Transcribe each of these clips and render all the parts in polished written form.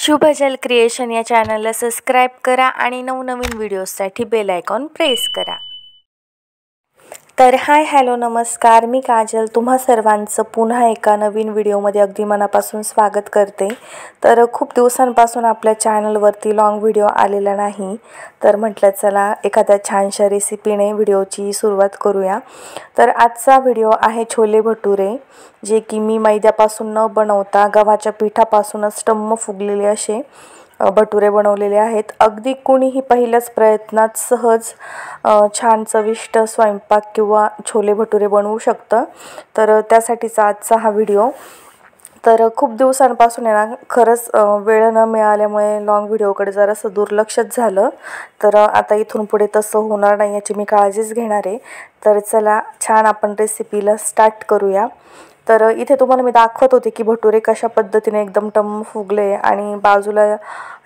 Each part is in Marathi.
शुभजल क्रिएशन या चॅनलला सबस्क्राईब करा आणि नवनवीन व्हिडिओजसाठी बेल आयकॉन प्रेस करा। तर हाय हॅलो नमस्कार, मी काजल तुम्हा सर्वांचं पुन्हा एका नवीन व्हिडिओमध्ये अगदी मनापासून स्वागत करते। तर खूप दिवसांपासून आपल्या चॅनलवरती लॉंग व्हिडिओ आलेला नाही, तर म्हटलं चला एखाद्या छानशा रेसिपीने व्हिडिओची सुरुवात करूया। तर आजचा व्हिडिओ आहे छोले भटुरे, जे की मी मैद्यापासून न बनवता गव्हाच्या पिठापासूनच टम्म फुगलेले असे भटुरे बनवलेले आहेत। अगदी कोणीही पहिल्याच प्रयत्नात सहज छान चविष्ट स्वयंपाक किंवा छोले भटुरे बनवू शकतं। तर त्यासाठीचा आजचा हा व्हिडिओ। तर खूप दिवसांपासून आहे ना, खरंच वेळ न मिळाल्यामुळे लॉंग व्हिडिओकडे जरासं दुर्लक्षच झालं। तर आता इथून पुढे तसं होणार नाही याची मी काळजीच घेणार आहे। तर चला छान आपण रेसिपीला स्टार्ट करूया। तर इथे तुम्हाला मी दाखवत होते की भटुरे कशा पद्धतीने एकदम टम्म फुगले आणि बाजूला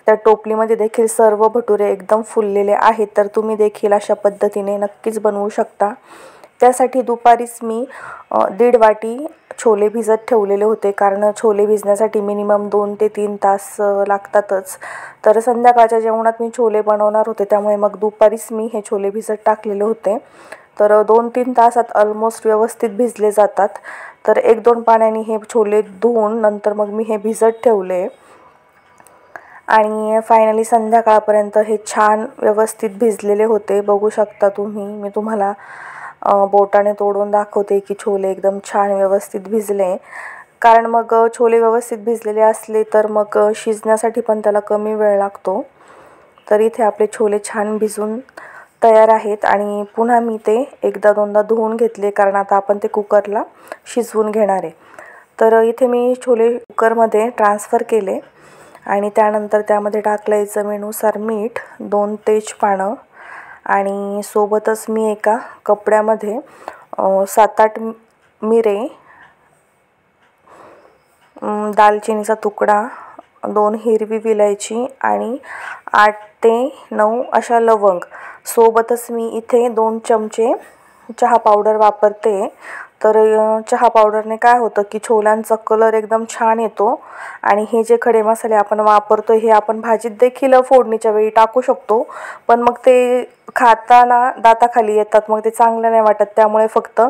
त्या टोपलीमध्ये देखील सर्व भटुरे एकदम फुललेले आहेत। तर तुम्ही देखील अशा पद्धतीने नक्कीच बनवू शकता। त्यासाठी दुपारीच मी 1.5 वाटी छोले भिजत ठेवलेले होते, कारण छोले भिजण्यासाठी मिनिमम 2 ते 3 तास लागतातच। तर संध्याकाळच्या जेवणात मी छोले बनवणार होते, त्यामुळे मग दुपारीच मी हे छोले भिजत टाकलेले होते। तर 2-3 तासात ऑलमोस्ट व्यवस्थित भिजले जातात। तर 1-2 पाण्याने हे छोले धुवून नंतर मग मी हे भिजत ठेवले आणि फायनली संध्याकाळपर्यंत हे छान व्यवस्थित भिजलेले होते। बघू शकता तुम्ही, मी तुम्हाला बोटाने तोडून दाखवते की छोले एकदम छान व्यवस्थित भिजले। कारण मग छोले व्यवस्थित भिजलेले असले तर मग शिजण्यासाठी पण त्याला कमी वेळ लागतो। तर इथे आपले छोले छान भिजून तयार आहेत आणि पुन्हा मी ते एकदा दोनदा धुवून घेतले, कारण आता आपण ते कुकरला शिजवून घेणार आहे। तर इथे मी छोले कुकरमध्ये ट्रान्सफर केले आणि त्यानंतर त्यामध्ये टाकले चवीनुसार मीठ, 2 तेजपानं आणि सोबतच मी एका कपड्यामध्ये 7-8 मिरे, दालचिनीचा तुकडा, 2 हिरवी विलायची आणि 8 ते 9 अशा लवंग, सोबतच मी इथे 2 चमचे चहा पावडर वापरते। तर चहा पावडरने काय होतं की छोल्यांचा कलर एकदम छान येतो आणि हे जे खडे मसाले आपण वापरतो हे आपण भाजीत देखील फोडणीच्या वेळी टाकू शकतो, पण मग ते खाताना दाताखाली येतात, मग ते चांगलं नाही वाटत। त्यामुळे फक्त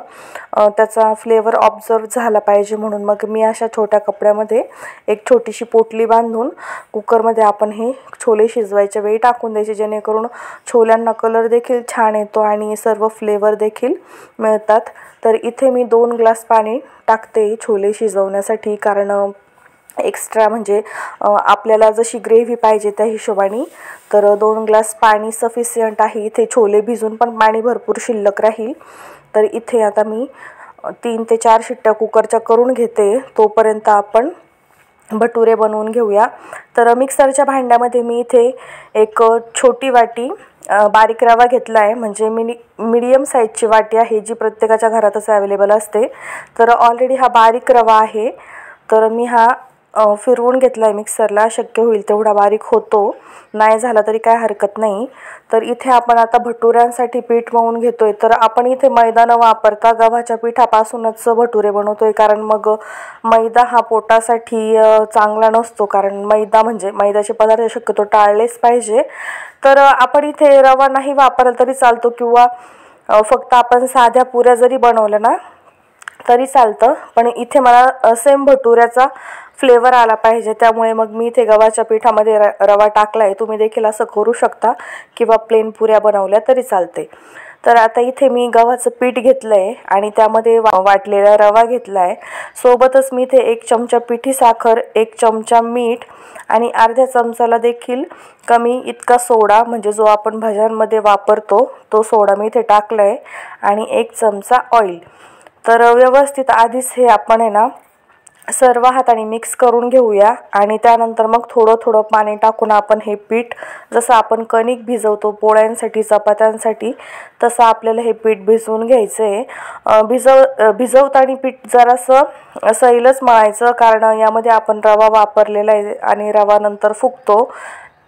त्याचा फ्लेवर ऑब्झर्व झाला पाहिजे म्हणून मग मी अशा छोट्या कपड्यामध्ये एक छोटीशी पोटली बांधून कुकरमध्ये आपण हे छोले शिजवायच्या वेळी टाकून द्यायचे, जेणेकरून छोल्यांना कलर देखील छान येतो आणि सर्व फ्लेवर देखील मिळतात। तर इथे मी 2 ग्लास पाणी टाकते छोले शिजवण्यासाठी, कारण एक्स्ट्रा म्हणजे आपल्याला जशी ग्रेव्ही पाहिजे त्या हिशोबाने। तर 2 ग्लास पाणी सफिशियंट आहे। इथे छोले भिजून पण पाणी भरपूर शिल्लक राहील। तर इथे आता मी 3 ते 4 शिट्ट्या कुकरच्या करून घेते, तोपर्यंत आपण भटुरे बनवून घेऊया। तर मिक्सरच्या भांड्यामध्ये मी इथे एक छोटी वाटी बारीक रवा घेतला आहे, म्हणजे मीडियम साईजची वाटी आहे जी प्रत्येकाच्या घरातच अवेलेबल असते। तर ऑलरेडी हा बारीक रवा आहे, तर मी हा फिरवून घेतला आहे मिक्सरला, शक्य होईल तेवढा बारीक होतो, नाही झाला तरी काय हरकत नाही। तर इथे आपण आता भटुऱ्यांसाठी पीठ मळून घेतोय। तर आपण इथे मैदा न वापरता गव्हाच्या पिठापासूनच भटुरे बनवतोय, कारण मग मैदा हा पोटासाठी चांगला नसतो, कारण मैदा म्हणजे मैद्याचे पदार्थ शक्यतो टाळलेच पाहिजे। तर आपण इथे रवा नाही वापरला तरी चालतो, किंवा फक्त आपण साध्या पुऱ्या जरी बनवल्या ना तरी चालतं, पण इथे मला सेम भटुऱ्याचा फ्लेवर आला पाहिजे, त्यामुळे मग मी इथे गव्हाच्या पिठामध्ये रवा टाकला आहे। तुम्ही देखील असं करू शकता किंवा प्लेन पुऱ्या बनवल्या तरी चालते। तर आता इथे मी गव्हाचं पीठ घेतलं आहे आणि त्यामध्ये वाटलेला रवा घेतला आहे, सोबतच मी इथे 1 चमचा पिठी साखर, 1 चमचा मीठ आणि अर्ध्या चमचाला देखील कमी इतका सोडा, म्हणजे जो आपण भज्यांमध्ये वापरतो तो सोडा मी इथे टाकला आहे आणि 1 चमचा ऑइल। तर व्यवस्थित आधीच हे आपण आहे ना सर्व हाताने मिक्स करून घेऊया आणि त्यानंतर मग थोडं थोडं पाणी टाकून आपण हे पीठ, जसं आपण कणिक भिजवतो पोळ्यांसाठी चपात्यांसाठी, तसं आपल्याला हे पीठ भिजवून घ्यायचं आहे। भिजवताना पीठ जरासं सैलच मळायचं, कारण यामध्ये आपण रवा वापरलेला आहे आणि रवा नंतर फुगतो,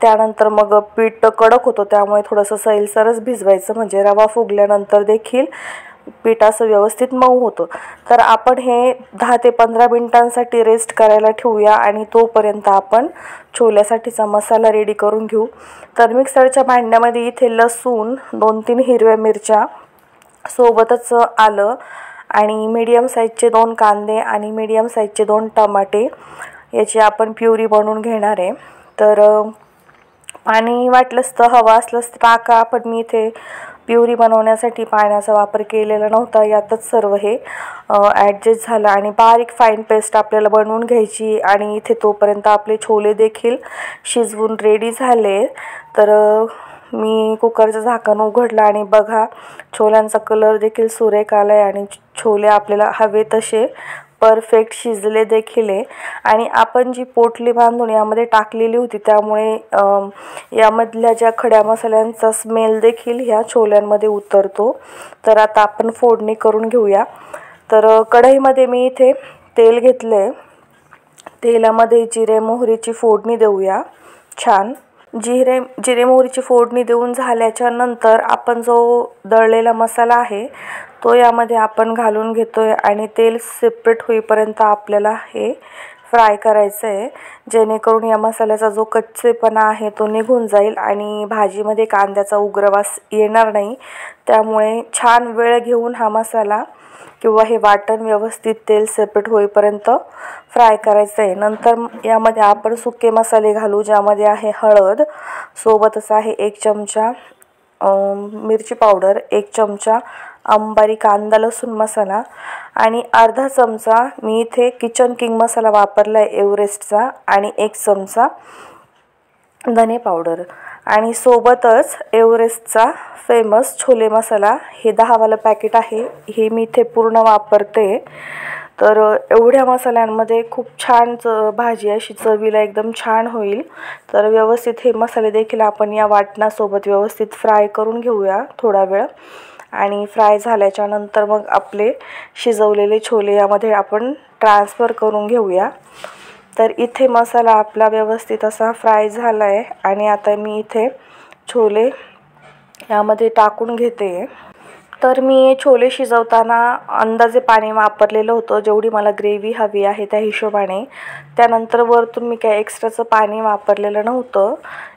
त्यानंतर मग पीठ कडक होतो, त्यामुळे थोडंसं सैलसरच भिजवायचं, म्हणजे रवा फुगल्यानंतर देखील पीठ असं व्यवस्थित मऊ होतं। तर आपण हे 10 ते 15 मिनिटांसाठी रेस्ट करायला ठेवूया आणि तोपर्यंत आपण छोल्यासाठीचा मसाला रेडी करून घेऊ। तर मिक्सरच्या भांड्यामध्ये इथे लसूण, 2-3 हिरव्या मिरच्या, सोबतच आलं आणि मीडियम साईजचे 2 कांदे आणि मीडियम साईजचे 2 टमाटे याची आपण प्युरी बनवून घेणार आहे। तर पाणी वाटलंच तर हवं असलंच टाका, पण मी इथे प्युरी बनवण्यासाठी पाण्याचा वापर केलेला नव्हता। यातच सर्व हे ॲडजस्ट झालं आणि बारीक फाईन पेस्ट आपल्याला बनवून घ्यायची आणि इथे तोपर्यंत आपले छोले देखील शिजवून रेडी झाले। तर मी कुकरचं झाकण उघडलं आणि बघा छोल्यांचा कलर देखील सुरेख आला आहे आणि छोले आपल्याला हवे तसे परफेक्ट शिजले देखील आहे। आणि आपण जी पोटली बांधून यामध्ये टाकलेली होती त्यामुळे यामधल्या ज्या खड्या मसाल्यांचा स्मेल देखील ह्या छोल्यांमध्ये उतरतो। तर आता आपण फोडणी करून घेऊया। तर कढईमध्ये मी इथे तेल घेतले, तेलामध्ये जिरे मोहरीची फोडणी देऊया छान। जिरे मोहरीची फोडणी देऊन झाल्याच्या नंतर आपण जो दळलेला मसाला आहे तो यामध्ये आपण घालून घेतोय आणि तेल सेपरेट होईपर्यंत आपल्याला हे फ्राय करायचं आहे, जेणेकरून या मसाल्याचा जो कच्चेपणा आहे तो निघून जाईल आणि भाजीमध्ये कांद्याचा उग्रवास येणार नाही। त्यामुळे छान वेळ घेऊन हा मसाला किंवा हे वाटण व्यवस्थित तेल सेपरेट होईपर्यंत फ्राय करायचं आहे। नंतर यामध्ये आपण सुके मसाले घालू, ज्यामध्ये आहे हळद, सोबतच आहे 1 चमचा मिरची पावडर, 1 चमचा अंबारी कांदा लसूण मसाला आणि अर्धा चमचा मी इथे किचन किंग मसाला वापरला आहे एव्हरेस्टचा आणि 1 चमचा धने पावडर आणि सोबतच एव्हरेस्टचा फेमस छोले मसाला हे 10 वाला पॅकेट आहे, हे मी इथे पूर्ण वापरते। तर एवढ्या मसाल्यांमध्ये खूप छान भाजी अशी चवीला एकदम छान होईल। तर व्यवस्थित हे मसाले देखील आपण या वाटणासोबत व्यवस्थित फ्राय करून घेऊया थोडा वेळ आणि फ्राय झाल्याच्या नंतर मग आपले शिजवलेले छोले यामध्ये आपण ट्रान्सफर करून घेऊया। तर इथे मसाला आपला व्यवस्थित असा फ्राय झाला आहे आणि आता मी इथे छोले यामध्ये टाकून घेते। तर मी छोले शिजवताना अंदाजे पाणी वापरलेलं होतं, जेवढी मला ग्रेव्ही हवी आहे त्या हिशोबाने। त्यानंतर वरतून मी काय एक्स्ट्राचं पाणी वापरलेलं नव्हतं।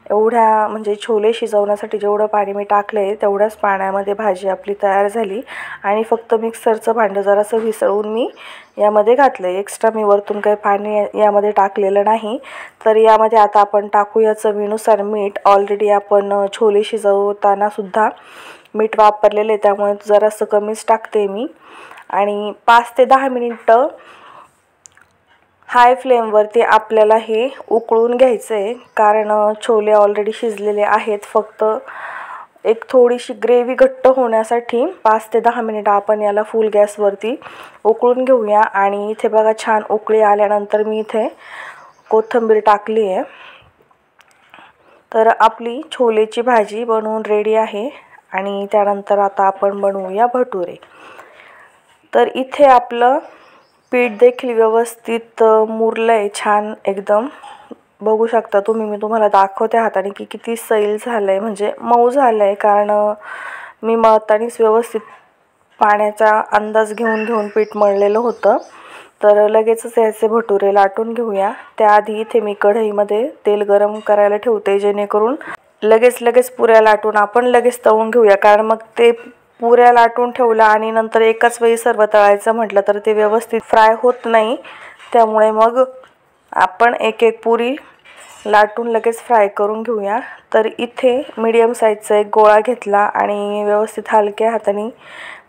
एवढ्या म्हणजे छोले शिजवण्यासाठी जेवढं पाणी मी टाकलं आहे तेवढ्याच पाण्यामध्ये भाजी आपली तयार झाली आणि फक्त मिक्सरचं भांडं जरासं विसळून मी यामध्ये घातलं आहे। एक्स्ट्रा मी वरतून काही पाणी यामध्ये टाकलेलं नाही। तर यामध्ये आता आपण टाकूया चवीनुसार मीठ। ऑलरेडी आपण छोले शिजवताना सुद्धा मीठ वापरलेलं आहे, त्यामुळे जरासं कमीच टाकते मी आणि 5 ते 10 मिनिटं हाय फ्लेमवरती आपल्याला हे उकळून घ्यायचं आहे, कारण छोले ऑलरेडी शिजलेले आहेत। फक्त एक थोडीशी ग्रेव्ही घट्ट होण्यासाठी 5 ते 10 मिनिटं आपण याला फुल गॅसवरती उकळून घेऊया। आणि इथे बघा छान उकळी आल्यानंतर मी इथे कोथिंबीर टाकली आहे। तर आपली छोलेची भाजी बनवून रेडी आहे आणि त्यानंतर आता आपण बनवूया भटुरे। तर इथे आपलं पीठ देखील व्यवस्थित मुरलं आहे छान एकदम, बघू शकता तुम्ही। मी तुम्हाला दाखवते हाताने की किती सैल झालं आहे, म्हणजे मऊ झालं आहे, कारण मी मळतानीच व्यवस्थित पाण्याचा अंदाज घेऊन पीठ मळलेलं होतं। तर लगेचच याचे भटुरे लाटून घेऊया। त्याआधी इथे मी कढईमध्ये तेल गरम करायला ठेवते, जेणेकरून लगेच पुऱ्या लाटून आपण लगेच तळून घेऊया, कारण मग ते पुऱ्या लाटून ठेवला आणि नंतर एकाच वेळी सर्व तळायचं म्हटलं तर ते व्यवस्थित फ्राय होत नाही। त्यामुळे मग आपण एक पुरी लाटून लगेच फ्राय करून घेऊया। तर इथे मीडियम साईजचा एक गोळा घेतला आणि व्यवस्थित हलक्या हाताने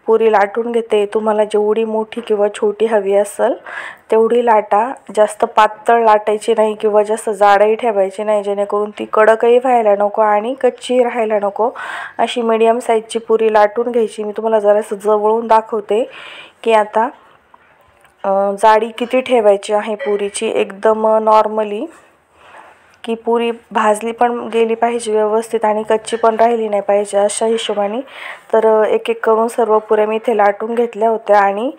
पुरी लाटून घेते। तुम्हाला जेवढी मोठी किंवा छोटी हवी असेल तेवढी लाटा, जास्त पातळ लाटायची नाही किंवा जास्त जाडही ठेवायची नाही, जेणेकरून ती कडकही व्हायला नको आणि कच्ची राहायला नको। अशी मीडियम साईजची पुरी लाटून घ्यायची। मी तुम्हाला जरासं जवळून दाखवते की आता जाडी किती ठेवायची आहे पुरीची, एकदम नॉर्मली, की पुरी भाजली पण गेली पाहिजे व्यवस्थित आणि कच्ची पण राहिली नाही पाहिजे अशा हिशोबाने। तर एक करून सर्व पुऱ्या मी इथे लाटून घेतल्या होत्या आणि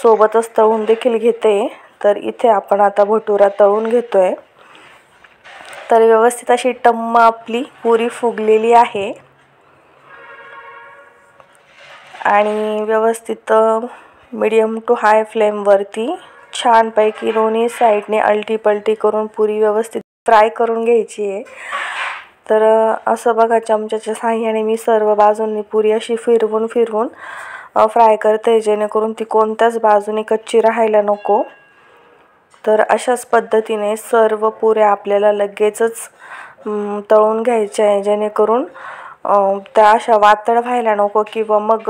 सोबतच तळून देखील घेते। तर इथे आपण आता भटुरा तळून घेतोय। तर व्यवस्थित अशी टम्म आपली पुरी फुगलेली आहे आणि व्यवस्थित मीडियम टू हाय फ्लेमवरती छानपैकी दोन्ही साईडने अलटी पलटी करून पुरी व्यवस्थित फ्राय करून घ्यायची आहे। तर असं बघा चमच्याच्या साहाय्याने मी सर्व बाजूंनी पुरी अशी फिरवून फ्राय करते, जेणेकरून ती कोणत्याच बाजूने कच्ची राहायला नको। तर अशाच पद्धतीने सर्व पुऱ्या आपल्याला लगेचच तळून घ्यायच्या आहे, जेणेकरून त्या अशा वातळ व्हायला नको किंवा मग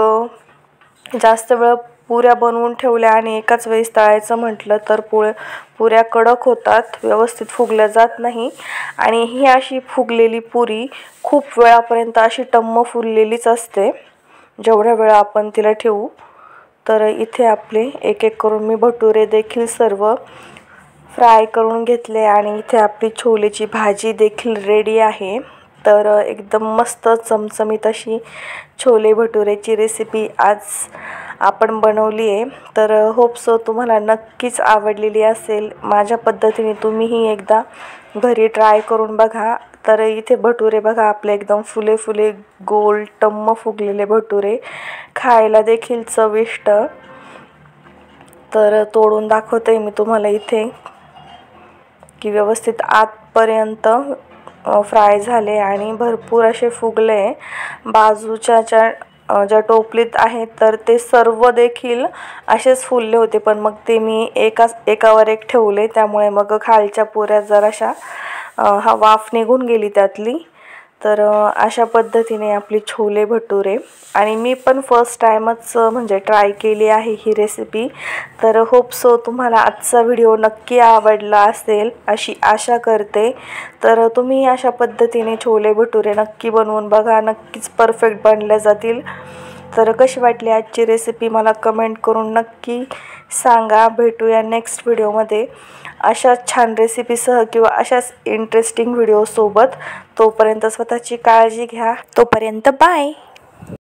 जास्त वेळ पुऱ्या बनवून ठेवल्या आणि एकाच वेळेस तळायचं म्हटलं तर पुऱ्या कडक होतात, व्यवस्थित फुगल्या जात नाही। आणि ही अशी फुगलेली पुरी खूप वेळापर्यंत अशी टम्म फुललेलीच असते जेवढ्या वेळ आपण तिला ठेवू। तर इथे आपले एक एक करून मी भटुरे देखील सर्व फ्राय करून घेतले आणि इथे आपली छोलेची भाजी देखील रेडी आहे। तर एकदम मस्त चमचमीत अशी छोले भटुरेची रेसिपी आज आपण बनवली आहे। तर होप सो तुम्हाला नक्कीच आवडलेली असेल। माझ्या पद्धतीने तुम्हीही एकदा घरी ट्राय करून बघा। तर इथे भटुरे बघा आपले एकदम फुले फुले गोल टम्म फुगलेले भटुरे, खायला देखील चविष्ट। तर तोडून दाखवते मी तुम्हाला इथे की व्यवस्थित आतपर्यंत फ्राय झाले आणि भरपूर असे फुगले। बाजूच्या ज्या टोपलीत आहेत तर ते सर्व देखील असेच फुलले होते, पण मग ते मी एकावर एक ठेवले, त्यामुळे मग खालच्या पुऱ्या जराशा वाफ निघून गेली त्यातली। तर अशा पद्धतीने आपली छोले भटुरे, आणि मी पण फर्स्ट टाइमच म्हणजे ट्राय केली आहे ही रेसिपी। तर होप सो तुम्हाला आजचा व्हिडिओ नक्की आवडला असेल अशी आशा करते। तर तुम्ही अशा पद्धतीने छोले भटुरे नक्की बनवून बघा, नक्कीच परफेक्ट बनल्या जातील। तर कशी वाटली आजची रेसिपी मला कमेंट करून नक्की सांगा। भेटूया नेक्स्ट व्हिडिओमध्ये अशाच छान रेसिपीसह किंवा अशाच इंटरेस्टिंग व्हिडिओसोबत। तोपर्यंत स्वतःची काळजी घ्या। तोपर्यंत बाय।